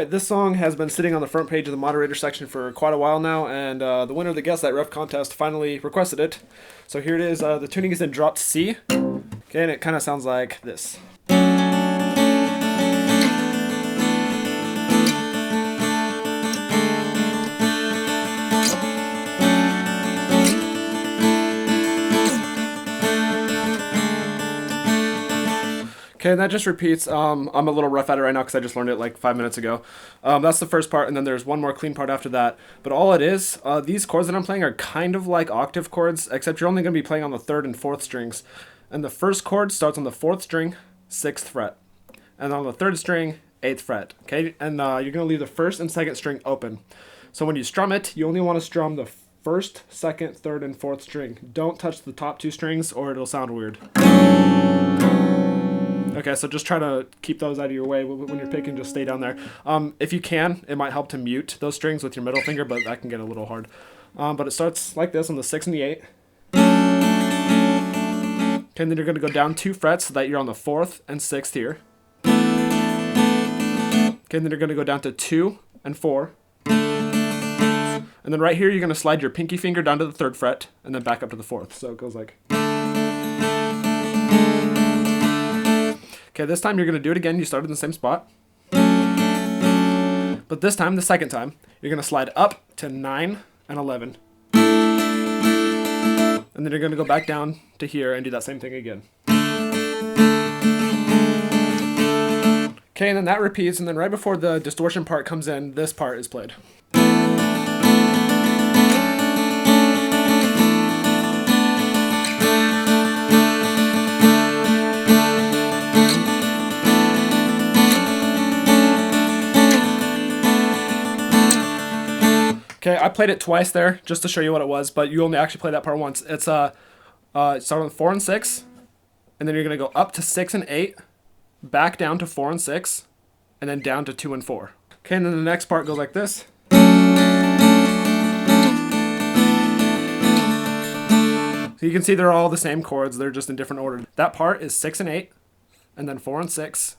Alright, this song has been sitting on the front page of the moderator section for quite a while now, and the winner of the Guess That Riff contest finally requested it. So here it is. The tuning is in dropped C. Okay, and it kind of sounds like this. Okay, and that just repeats. I'm a little rough at it right now because I just learned it like 5 minutes ago. That's the first part, and then there's one more clean part after that. But all it is, these chords that I'm playing are kind of like octave chords, except you're only going to be playing on the 3rd and 4th strings. And the first chord starts on the 4th string, 6th fret. And on the 3rd string, 8th fret. Okay, and you're going to leave the 1st and 2nd string open. So when you strum it, you only want to strum the 1st, 2nd, 3rd, and 4th string. Don't touch the top 2 strings or it'll sound weird. Okay, so just try to keep those out of your way when you're picking. Just stay down there. If you can, it might help to mute those strings with your middle finger, but that can get a little hard. But it starts like this on the 6 and the 8. Okay, and then you're going to go down 2 frets so that you're on the 4th and 6th here. Okay, and then you're going to go down to 2 and 4. And then right here, you're going to slide your pinky finger down to the 3rd fret and then back up to the 4th. So it goes like... Okay, this time you're going to do it again. You started in the same spot. But this time, the second time, you're going to slide up to 9 and 11. And then you're going to go back down to here and do that same thing again. Okay, and then that repeats, and then right before the distortion part comes in, this part is played. Okay, I played it twice there just to show you what it was, but you only actually play that part once. It's start on 4 and 6, and then you're gonna go up to 6 and 8, back down to 4 and 6, and then down to 2 and 4. Okay, and then the next part goes like this. So you can see they're all the same chords, they're just in different order. That part is 6 and 8, and then 4 and 6,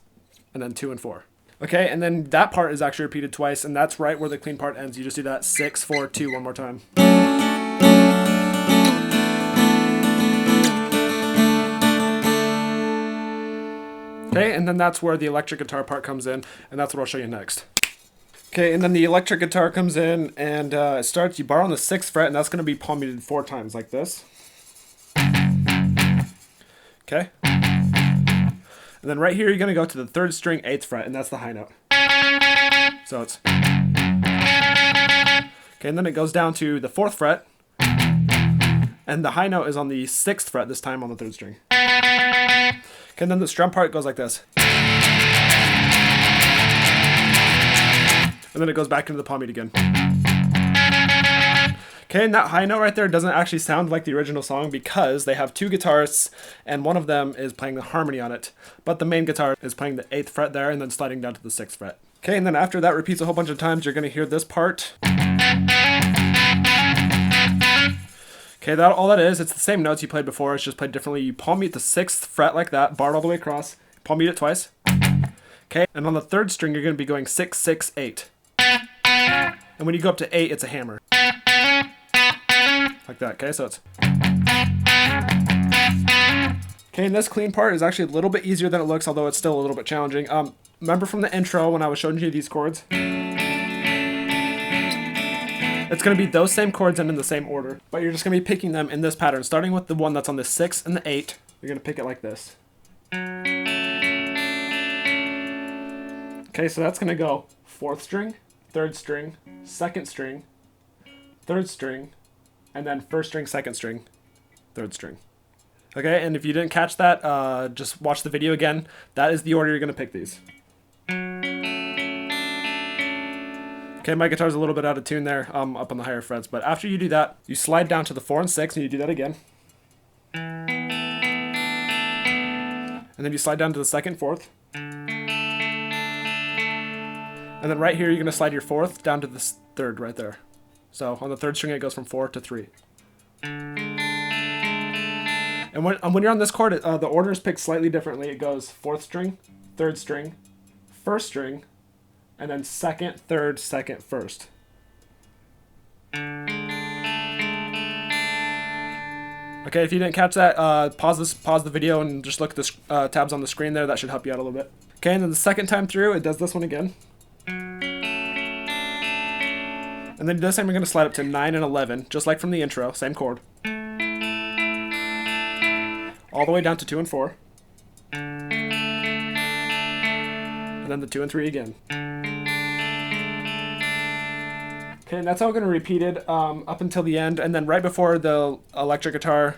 and then 2 and 4. Okay, and then that part is actually repeated twice, and that's right where the clean part ends. You just do that 6, 4, 2 one more time. Okay, and then that's where the electric guitar part comes in, and that's what I'll show you next. Okay, and then the electric guitar comes in, and it starts, you bar on the 6th fret, and that's going to be palm muted 4 times, like this. Okay. And then right here, you're going to go to the 3rd string, 8th fret, and that's the high note. So it's... Okay, and then it goes down to the 4th fret, and the high note is on the 6th fret, this time on the 3rd string. Okay, and then the strum part goes like this. And then it goes back into the palm mute again. Okay, and that high note right there doesn't actually sound like the original song because they have 2 guitarists and one of them is playing the harmony on it. But the main guitar is playing the 8th fret there and then sliding down to the 6th fret. Okay, and then after that repeats a whole bunch of times, you're going to hear this part. Okay, all that is, it's the same notes you played before, it's just played differently. You palm mute the 6th fret like that, barred all the way across, palm mute it twice. Okay, and on the 3rd string, you're going to be going 6, 6, 8. And when you go up to 8, it's a hammer. Like that, okay, so it's... Okay, and this clean part is actually a little bit easier than it looks, although it's still a little bit challenging. Remember from the intro when I was showing you these chords? It's going to be those same chords and in the same order, but you're just going to be picking them in this pattern, starting with the one that's on the 6 and the 8. You're going to pick it like this. Okay, so that's going to go 4th string, 3rd string, 2nd string, 3rd string, and then 1st string, 2nd string, 3rd string. Okay, and if you didn't catch that, just watch the video again. That is the order you're going to pick these. Okay, my guitar's a little bit out of tune there, up on the higher frets, but after you do that, you slide down to the 4 and 6, and you do that again. And then you slide down to the 2nd, 4th. And then right here, you're going to slide your 4th down to the 3rd right there. So on the 3rd string, it goes from 4 to 3. And when you're on this chord, the order is picked slightly differently. It goes 4th string, 3rd string, 1st string, and then second, third, second, first. Okay, if you didn't catch that, pause the video and just look at the tabs on the screen there. That should help you out a little bit. Okay, and then the second time through, it does this one again. And then this time we're going to slide up to 9 and 11, just like from the intro, same chord. All the way down to 2 and 4. And then the 2 and 3 again. Okay, and that's how we're going to repeat it up until the end. And then right before the electric guitar,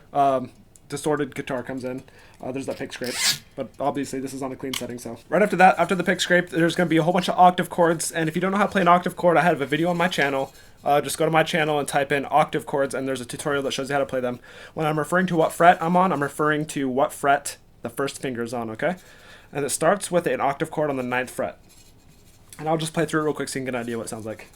distorted guitar comes in, there's that pick scrape. But obviously this is on a clean setting, so. Right after that, after the pick scrape, there's going to be a whole bunch of octave chords. And if you don't know how to play an octave chord, I have a video on my channel. Just go to my channel and type in octave chords, and there's a tutorial that shows you how to play them. When I'm referring to what fret I'm on, I'm referring to what fret the first finger is on, okay? And it starts with an octave chord on the 9th fret. And I'll just play through it real quick so you can get an idea what it sounds like.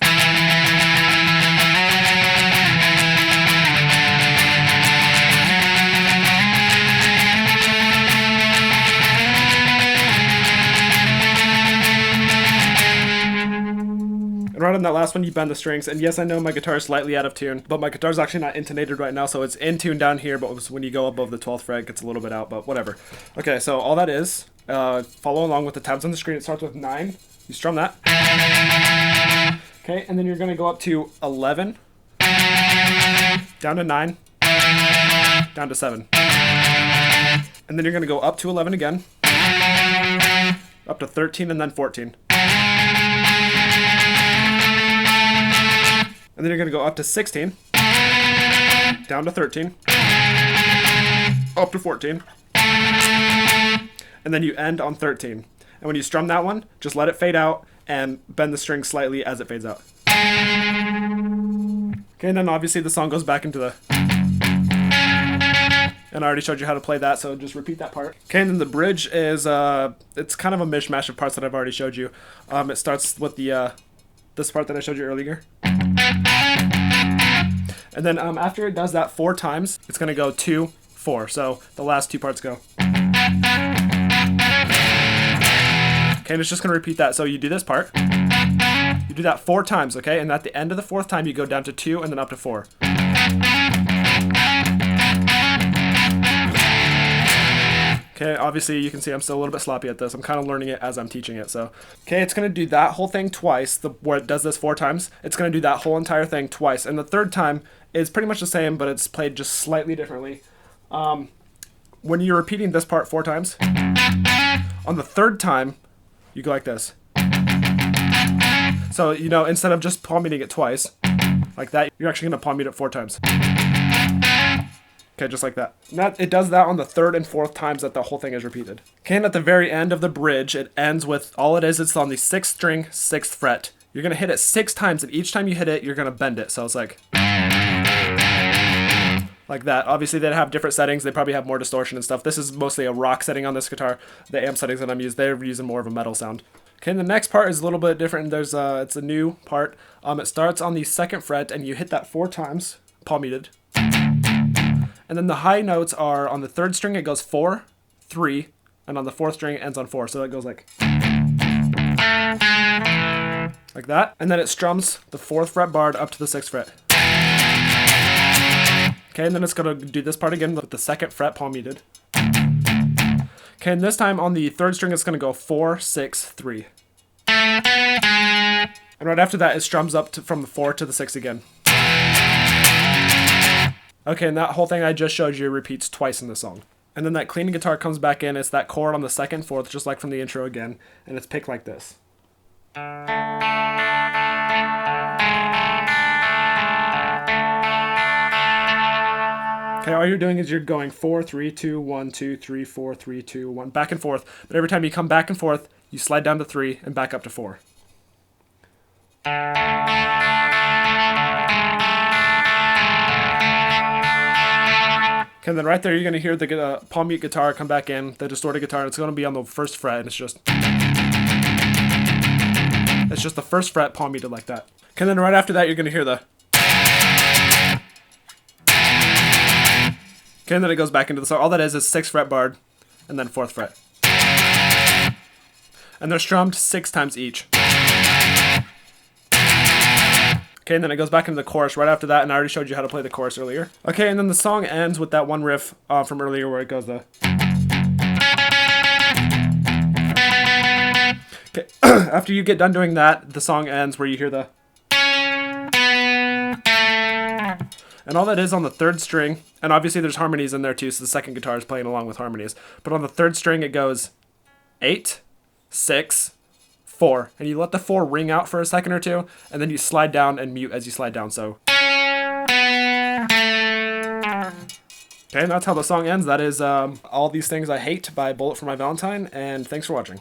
And right on that last one, you bend the strings. And yes, I know my guitar is slightly out of tune, but my guitar is actually not intonated right now, so it's in tune down here, but when you go above the 12th fret, it gets a little bit out, but whatever. Okay, so all that is, follow along with the tabs on the screen. It starts with 9. You strum that. Okay, and then you're going to go up to 11, down to 9, down to 7. And then you're going to go up to 11 again, up to 13, and then 14. And then you're going to go up to 16, down to 13, up to 14, and then you end on 13. And when you strum that one, just let it fade out and bend the string slightly as it fades out. Okay, and then obviously the song goes back into the... And I already showed you how to play that, so just repeat that part. Okay, and then the bridge is, it's kind of a mishmash of parts that I've already showed you. It starts with the, this part that I showed you earlier. And then after it does that 4 times, it's going to go 2, 4. So the last 2 parts go. Okay, and it's just going to repeat that. So you do this part. You do that 4 times, okay? And at the end of the 4th time, you go down to 2 and then up to 4. Okay, obviously you can see I'm still a little bit sloppy at this. I'm kind of learning it as I'm teaching it, so. Okay, it's going to do that whole thing twice, where it does this 4 times. It's going to do that whole entire thing twice. And the 3rd time is pretty much the same, but it's played just slightly differently. When you're repeating this part 4 times, on the 3rd time, you go like this. So, you know, instead of just palm muting it twice, like that, you're actually going to palm mute it 4 times. Okay, just like that. And it does that on the 3rd and 4th times that the whole thing is repeated. Okay, and at the very end of the bridge, it ends with, all it is, it's on the 6th string, 6th fret. You're going to hit it 6 times, and each time you hit it, you're going to bend it. So it's like that. Obviously, they have different settings. They probably have more distortion and stuff. This is mostly a rock setting on this guitar. The amp settings that I'm using, they're using more of a metal sound. Okay, and the next part is a little bit different. There's it's a new part. It starts on the 2nd fret, and you hit that 4 times, palm muted. And then the high notes are on the 3rd string, it goes 4, 3, and on the 4th string, it ends on 4. So it goes like that. And then it strums the 4th fret barred up to the 6th fret. Okay, and then it's going to do this part again with the 2nd fret palm muted. Okay, and this time on the 3rd string, it's going to go 4, 6, 3. And right after that, it strums up from the 4 to the 6 again. Okay, and that whole thing I just showed you repeats twice in the song. And then that clean guitar comes back in. It's that chord on the 2nd, 4th, just like from the intro again. And it's picked like this. Okay, all you're doing is you're going 4, 3, 2, 1, 2, 3, 4, 3, 2, 1, back and forth. But every time you come back and forth, you slide down to 3 and back up to 4. Okay, and then right there, you're going to hear the palm mute guitar come back in, the distorted guitar, and it's going to be on the 1st fret, and it's just the 1st fret palm muted like that. Okay, and then right after that, you're going to hear the... Okay, and then it goes back into the song. All that is 6th fret barred, and then 4th fret. And they're strummed 6 times each. Okay, and then it goes back into the chorus right after that, and I already showed you how to play the chorus earlier. Okay, and then the song ends with that one riff from earlier where it goes the... Okay, after you get done doing that, the song ends where you hear the... And all that is on the third string, and obviously there's harmonies in there too, so the second guitar is playing along with harmonies. But on the third string it goes 8, 6, 4, and you let the 4 ring out for a second or two, and then you slide down and mute as you slide down, so... Okay, and that's how the song ends. That is All These Things I Hate by Bullet for My Valentine, and thanks for watching.